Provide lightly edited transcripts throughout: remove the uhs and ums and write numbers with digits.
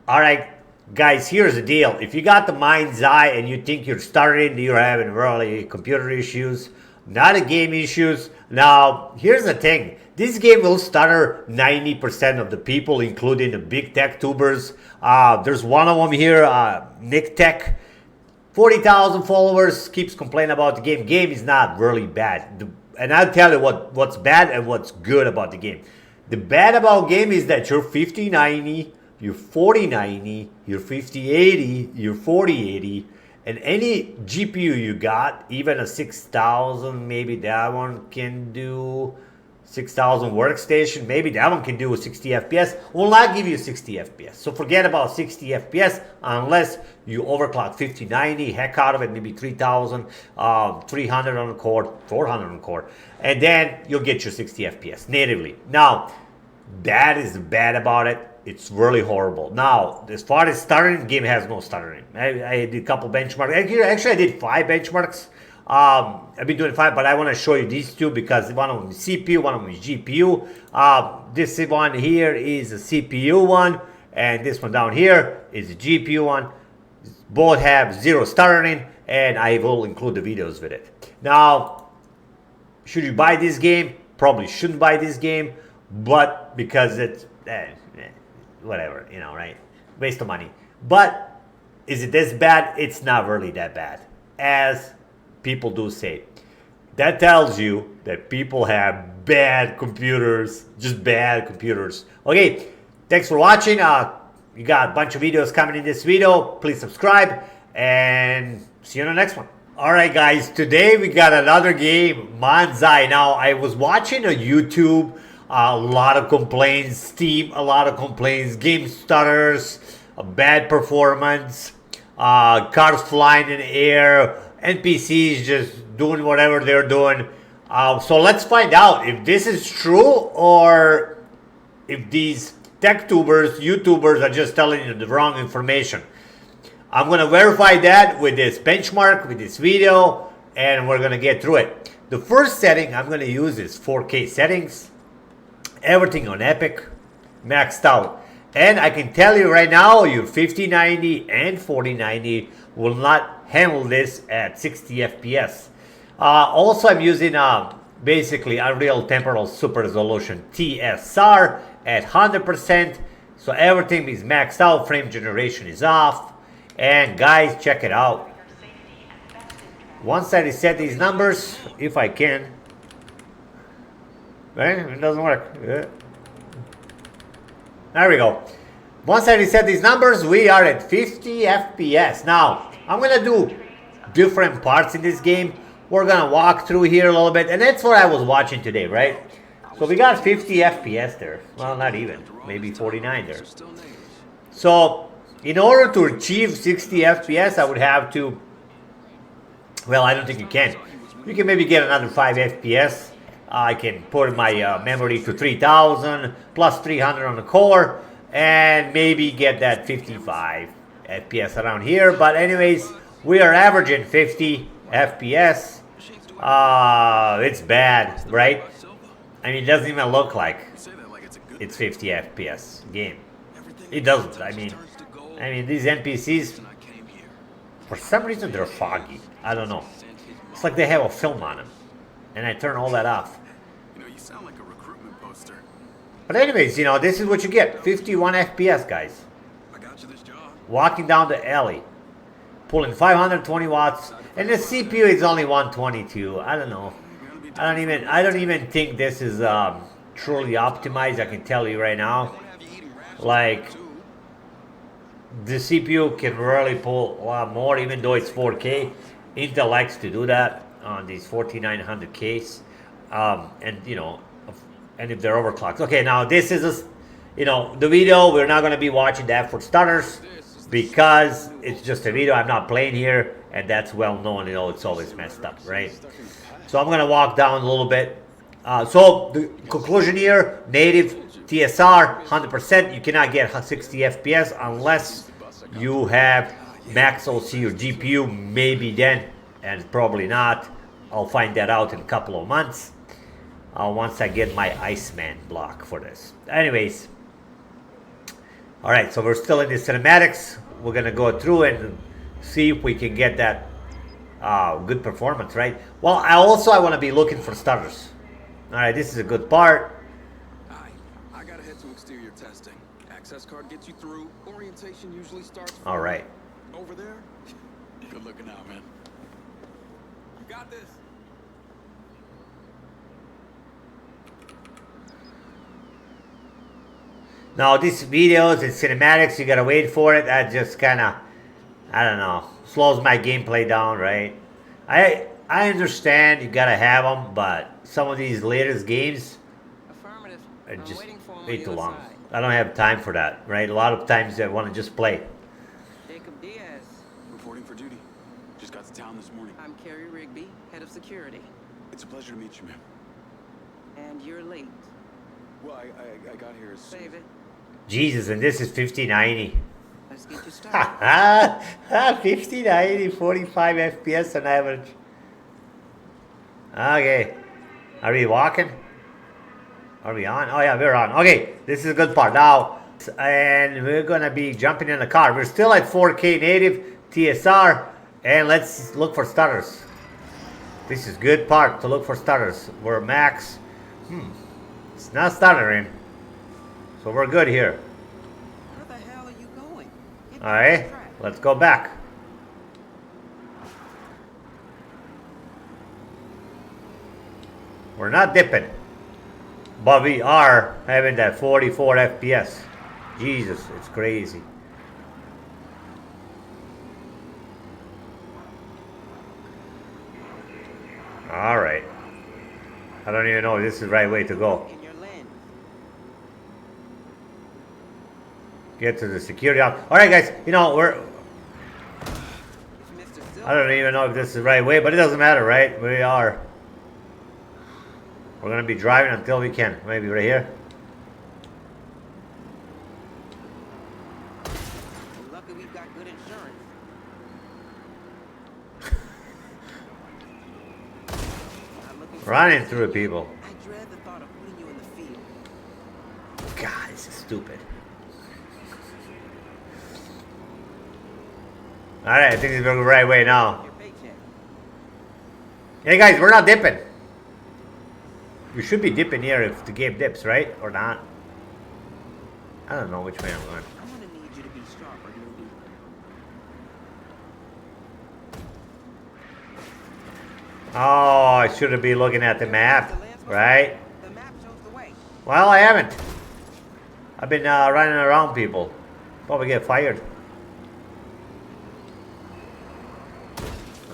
All right, guys, here's the deal. If you got the MindsEye and you think you're having really computer issues, not a game issues. Now, here's the thing. This game will stutter 90% of the people, including the big tech tubers. There's one of them here, Nick Tech. 40,000 followers, keeps complaining about the game. Game is not really bad. And I'll tell you what's bad and what's good about the game. The bad about game is that you're 5090, you're 4090, you're 5080, you're 4080, and any GPU you got, even a 6000, maybe that one can do 6000 workstation, maybe that one can do a 60 FPS, will not give you 60 FPS. So forget about 60 FPS unless you overclock 5090, heck out of it, maybe 3000, 300 on the core, 400 on the core, and then you'll get your 60 FPS natively. Now, that is bad about it. It's really horrible. Now, as far as stuttering, the game has no stuttering. I did a couple benchmarks. Actually, I did 5 benchmarks. I've been doing 5, but I want to show you these 2 because one of them is CPU, one of them is GPU. This one here is a CPU one, and this one down here is a GPU one. Both have 0 stuttering, and I will include the videos with it. Now, should you buy this game? Probably shouldn't buy this game, but because it's whatever, you know, right? Waste of money. But is it this bad? It's not really that bad, as people do say. That tells you that people have bad computers, just bad computers. Okay, thanks for watching. You got a bunch of videos coming in this video. Please subscribe and see you on the next one. All right, guys, today we got another game, MindsEye. Now, I was watching on YouTube, a lot of complaints, Steam, a lot of complaints, game stutters, a bad performance, cars flying in the air, NPCs just doing whatever they're doing. So let's find out if this is true or if these tech tubers, YouTubers are just telling you the wrong information. I'm going to verify that with this benchmark, with this video, and we're going to get through it. The first setting I'm going to use is 4K settings. Everything on Epic, maxed out. And I can tell you right now, your 5090 and 4090 will not handle this at 60 FPS. Also, I'm using basically Unreal Temporal Super Resolution TSR at 100%. So everything is maxed out, frame generation is off. And guys, check it out. Once I reset these numbers, if I can, right? It doesn't work. Yeah. There we go. Once I reset these numbers, we are at 50 FPS. Now, I'm going to do different parts in this game. We're going to walk through here a little bit. And that's what I was watching today, right? So we got 50 FPS there. Well, not even. Maybe 49 there. So, in order to achieve 60 FPS, I would have to... Well, I don't think you can. You can maybe get another 5 FPS. I can put my memory to 3000 plus 300 on the core and maybe get that 55 FPS around here. But anyways, we are averaging 50 FPS. It's bad, right? I mean, it doesn't even look like it's 50 FPS game. It doesn't. I mean, these NPCs, for some reason, they're foggy. I don't know. It's like they have a film on them. And I turn all that off. You know, you sound like a recruitment poster. But anyways, you know, this is what you get. 51 FPS, guys. I got you this job. Walking down the alley. Pulling 520 watts. And the CPU is only 122. I don't know. I don't even think this is truly optimized. I can tell you right now. Like, the CPU can really pull a lot more, even though it's 4K. Intel likes to do that on these 4900Ks, and you know, and if they're overclocked. Okay, now this is the video. We're not going to be watching that for stutters because it's just a video. I'm not playing here, and that's well known. You know, it's always messed up, right? So I'm going to walk down a little bit. So the conclusion here: native TSR 100%. You cannot get 60 FPS unless you have max OC or GPU. Maybe then, and probably not. I'll find that out in a couple of months once I get my Iceman block for this. Anyways, All right, so we're still in the cinematics. We're gonna go through and see if we can get that good performance, right? Well, I want to be looking for stutters. All right, this is a good part. Hi, I gotta head to exterior testing. Access card gets you through. Orientation usually starts. All right. Over there. Good looking out, man. You got this. Now, these videos and cinematics, you gotta wait for it. That just kind of, I don't know, slows my gameplay down, right? I understand you gotta have them, but some of these latest games are just way too long. I don't have time for that, right? A lot of times I want to just play. Jacob Diaz. Reporting for duty. Just got to town this morning. I'm Carrie Rigby, head of security. It's a pleasure to meet you, ma'am. And you're late. Well, I got here as soon Save it. Jesus, and this is 5090. Let's get you started. 5090, 45 FPS on average. Okay. Are we walking? Are we on? Oh yeah, we're on. Okay, this is a good part now. And we're gonna be jumping in the car. We're still at 4K native TSR. And let's look for stutters. This is good part to look for stutters. We're max. It's not stuttering. So we're good here. Where the hell are you going? Get Alright, on track. let's go back. We're not dipping, but we are having that 44 FPS. Jesus, it's crazy. Alright. I don't even know if this is the right way to go. In your lane. Get to the security office. Alright guys, you know, It's Mr. I Silver. don't even know if this is the right way, but it doesn't matter, right? We're gonna be driving until we can. Maybe right here. Lucky we've got good insurance. I'm looking for Running through people. I dread the thought of putting you in the field. God, this is stupid. Alright, I think this is the right way now. Your paycheck. Hey guys, we're not dipping. We should be dipping here if the game dips, right? Or not? I don't know which way I'm going. I'm gonna need you to be sharper, newbie. Oh, I should be looking at the map, right? The map shows the way. Well, I haven't. I've been running around people. Probably get fired.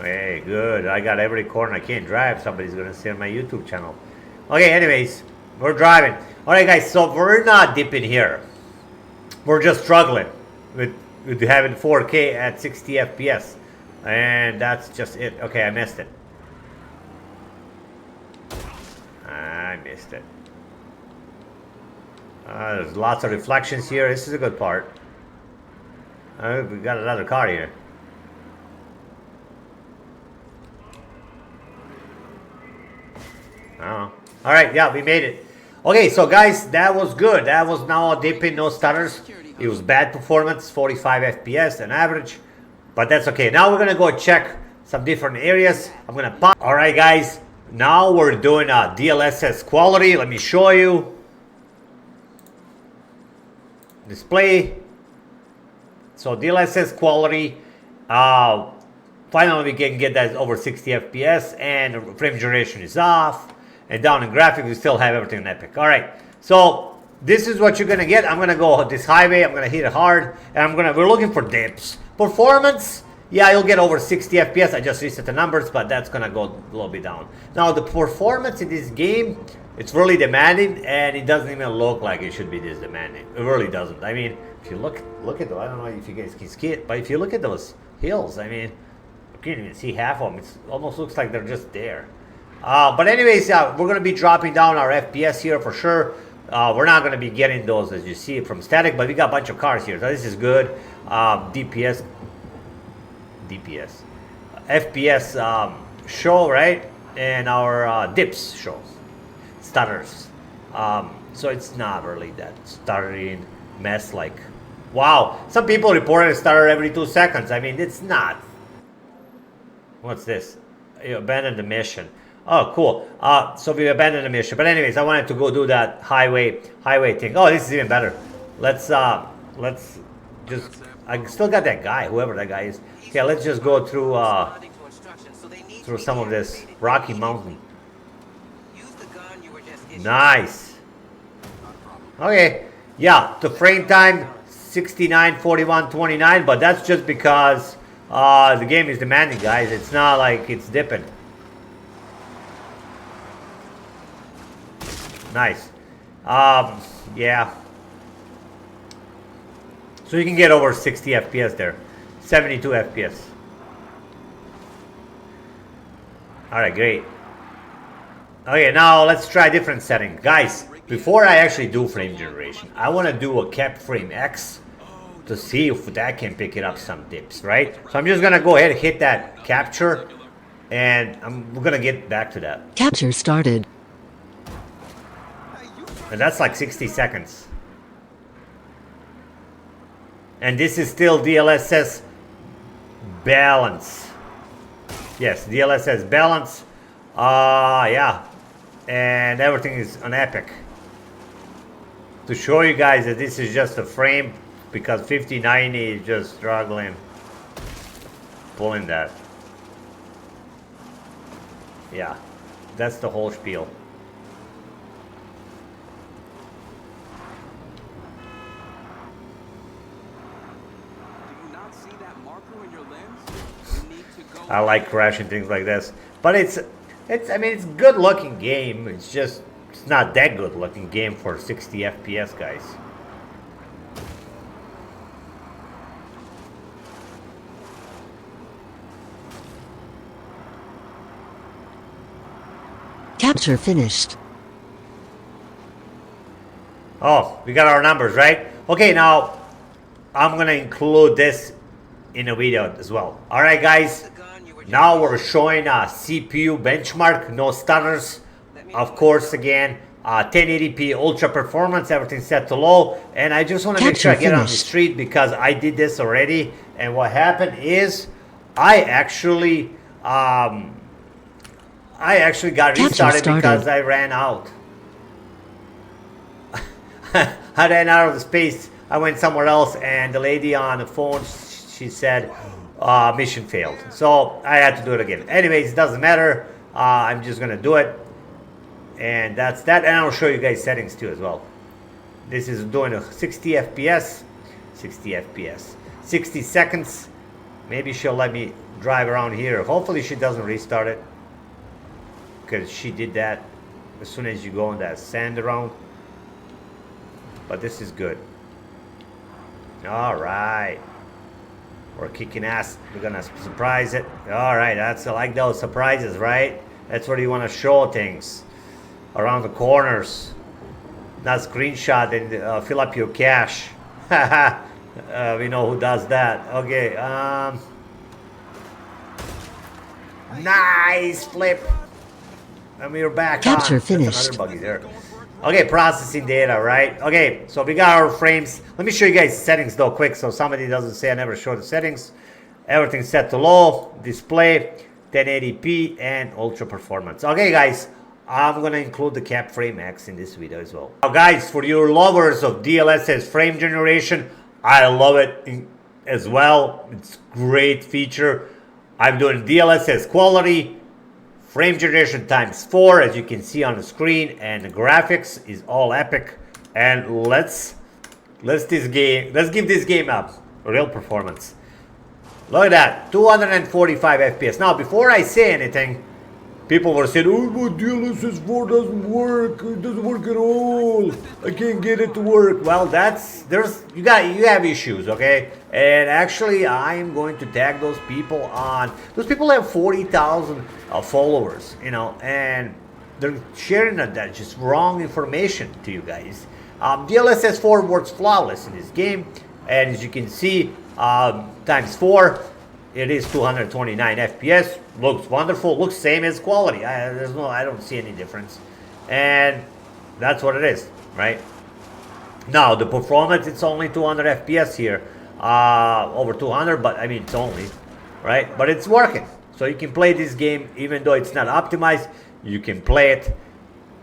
Hey, good. I got every corner I can drive. Somebody's gonna see on my YouTube channel. Okay, anyways, we're driving. Alright guys, so we're not dipping here. We're just struggling with having 4K at 60 FPS. And that's just it. Okay, I missed it. I missed it. There's lots of reflections here. This is a good part. We got another car here. Oh. All right, yeah, we made it. Okay, so guys, that was good. That was now dipping, no stutters. It was bad performance, 45 FPS on average, but that's okay. Now we're gonna go check some different areas. I'm gonna pop. All right, guys, now we're doing a DLSS quality. Let me show you. Display. So DLSS quality. Finally, we can get that over 60 FPS, and frame duration is off. And down in graphics, we still have everything in Epic. All right, so this is what you're gonna get. I'm gonna go this highway. I'm gonna hit it hard, and we're looking for dips. Performance, yeah, you'll get over 60 FPS. I just reset the numbers, but that's gonna go a little bit down. Now the performance in this game, it's really demanding, and it doesn't even look like it should be this demanding. It really doesn't. I mean, if you look at those, I don't know if you guys can see it, but if you look at those hills, I mean, you can't even see half of them. It almost looks like they're just there. But anyways, we're going to be dropping down our FPS here for sure. We're not going to be getting those as you see from static, but we got a bunch of cars here. So this is good. FPS, FPS show, right? And our dips shows, stutters. So it's not really that stuttering mess like Wow, some people reported a stutter every 2 seconds. I mean, it's not. What's this? You abandoned the mission. Oh, cool. So we abandoned the mission. But anyways, I wanted to go do that highway thing. Oh, this is even better. Let's just. I still got that guy, whoever that guy is. Okay, let's just go through some of this Rocky Mountain. Nice. Okay. Yeah, the frame time 69:41:29, but that's just because the game is demanding, guys. It's not like it's dipping. Nice. Yeah. So you can get over 60 FPS there. 72 FPS. Alright, great. Okay, now let's try different settings. Guys, before I actually do frame generation, I want to do a CapframeX to see if that can pick it up some dips, right? So I'm just going to go ahead and hit that capture, and we're going to get back to that. Capture started. And that's like 60 seconds. And this is still DLSS balance. Yes, DLSS balance. Yeah. And everything is on Epic. To show you guys that this is just a frame, because 5090 is just struggling pulling that. Yeah, that's the whole spiel. I like crashing things like this, but it's I mean, it's good looking game. It's just it's not that good looking game for 60 FPS, guys. Capture finished. Oh, we got our numbers, right? Okay, now I'm gonna include this in a video as well. All right, guys. Now we're showing a CPU benchmark, no stutters. Of course, again, 1080p ultra performance, everything set to low. And I just want to make sure I get on the street because I did this already. And what happened is I actually got restarted because I ran out. I ran out of the space. I went somewhere else, and the lady on the phone, she said, mission failed. So I had to do it again. Anyways, it doesn't matter. I'm just gonna do it, and that's that. And I'll show you guys settings too as well. This is doing a 60 FPS, 60 seconds. Maybe she'll let me drive around here. Hopefully she doesn't restart it, because she did that as soon as you go on that sand around. But this is good. All right. We're kicking ass. We're gonna surprise it. All right, I like those surprises, right? That's where you want to show things around the corners, not screenshot and fill up your cache. We know who does that. Okay. Nice flip. And we're back. Capture finished. That's another buggy there. Okay, processing data, right? Okay, so we got our frames. Let me show you guys settings though quick, so somebody doesn't say I never show the settings. Everything's set to low, display, 1080p, and ultra performance. Okay, guys, I'm gonna include the CapframeX in this video as well. Now, guys, for your lovers of DLSS frame generation, I love it as well. It's a great feature. I'm doing DLSS quality. Frame generation ×4, as you can see on the screen, and the graphics is all epic. And let's give this game a real performance. Look at that, 245 FPS. Now, before I say anything, people were saying, "Oh, but DLSS 4 doesn't work. It doesn't work at all. I can't get it to work." Well, you have issues, okay? And actually, I am going to tag those people on. Those people have 40,000 followers, you know, and they're sharing that just wrong information to you guys. DLSS 4 works flawless in this game, and as you can see, ×4. It is 229 FPS. Looks wonderful. Looks same as quality. I don't see any difference, and that's what it is, right? Now the performance, it's only 200 FPS here, over 200, but I mean it's only, right? But it's working, so you can play this game even though it's not optimized. You can play it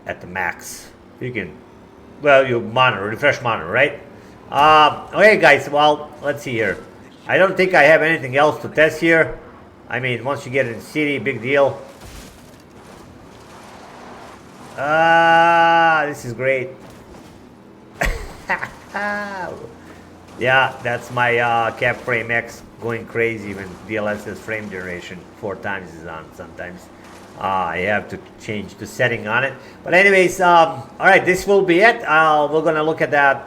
at the max. You can, well, you monitor, refresh monitor, right? Okay, guys. Well, let's see here. I don't think I have anything else to test here. I mean, once you get in the city, big deal. This is great. Yeah, that's my CapframeX going crazy when DLSS frame generation 4 times is on sometimes. I have to change the setting on it. But anyways, all right, this will be it. We're going to look at that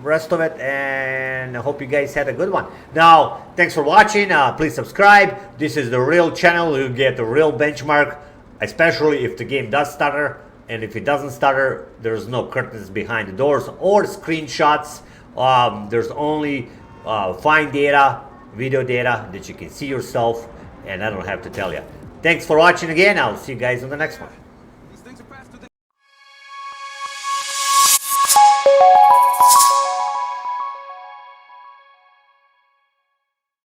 rest of it, and I hope you guys had a good one. Now, thanks for watching. Please subscribe. This is the real channel. You get the real benchmark, especially if the game does stutter. And if it doesn't stutter, there's no curtains behind the doors or screenshots. There's only fine data, video data that you can see yourself, and I don't have to tell you. Thanks for watching again. I'll see you guys on the next one.